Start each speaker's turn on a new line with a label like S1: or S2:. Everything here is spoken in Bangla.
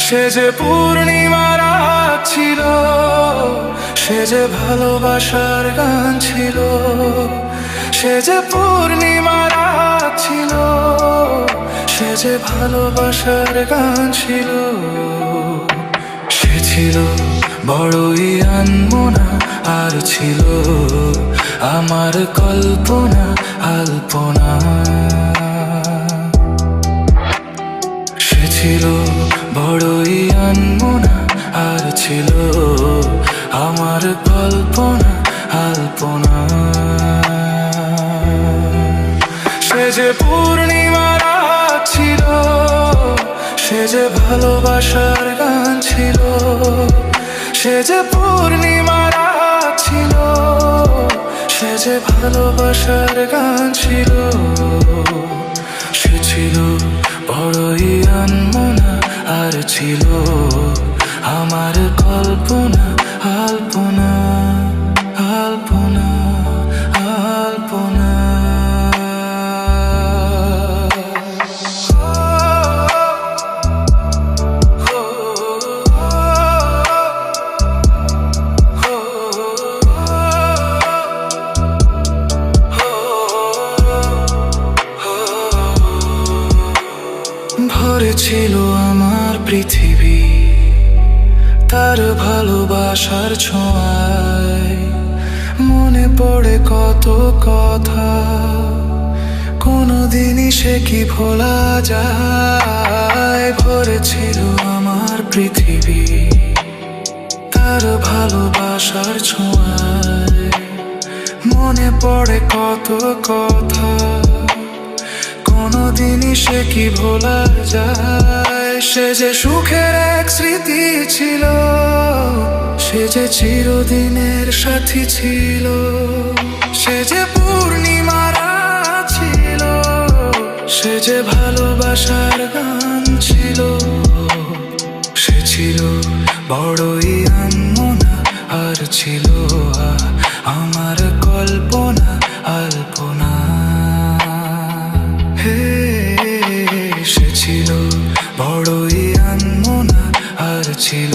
S1: সে যে পূর্ণিমার রাত ছিল, সে যে ভালোবাসার গান ছিল। সে যে পূর্ণিমার রাত ছিল, সে যে ভালোবাসার গান ছিল। সে ছিল বড়ই আনমনা, আর ছিল আমার কল্পনা আলপনা। সে ছিল বড়ই আনমনা, আর ছিল আমার কল্পনা আলপনা। সে যে পূর্ণিমার রাত ছিল, সে যে ভালোবাসার গান ছিল। সে যে পূর্ণিমার রাত ছিল, সে যে ভালোবাসার গান ছিল। সে ছিল বড়ই আনমনা, আর ছিল আমার কল্পনা আলপনা আলপনা আলপনা। ভরে ছিল আমার পৃথিবী তার ভালোবাসার ছোঁয়ায়। মনে পড়ে কত কথা, কোনোদিনই সে কি ভোলা যায়। ভরে ছিল আমার পৃথিবী তার ভালোবাসার ছোঁয়ায়। মনে পড়ে কত কথা, কোনোদিনই সে কি ভোলা যায়। সে যে সুখের এক স্মৃতি ছিল, সে যে চিরদিনের সাথী ছিল। সে যে পূর্ণিমা রাত ছিল, সে যে ভালোবাসার গান ছিল। সে ছিল বড়ই আনমনা, আর ছিল আমার কল্পনা আলপনা। সে ছিল বড়ই আনমনা, আর ছিল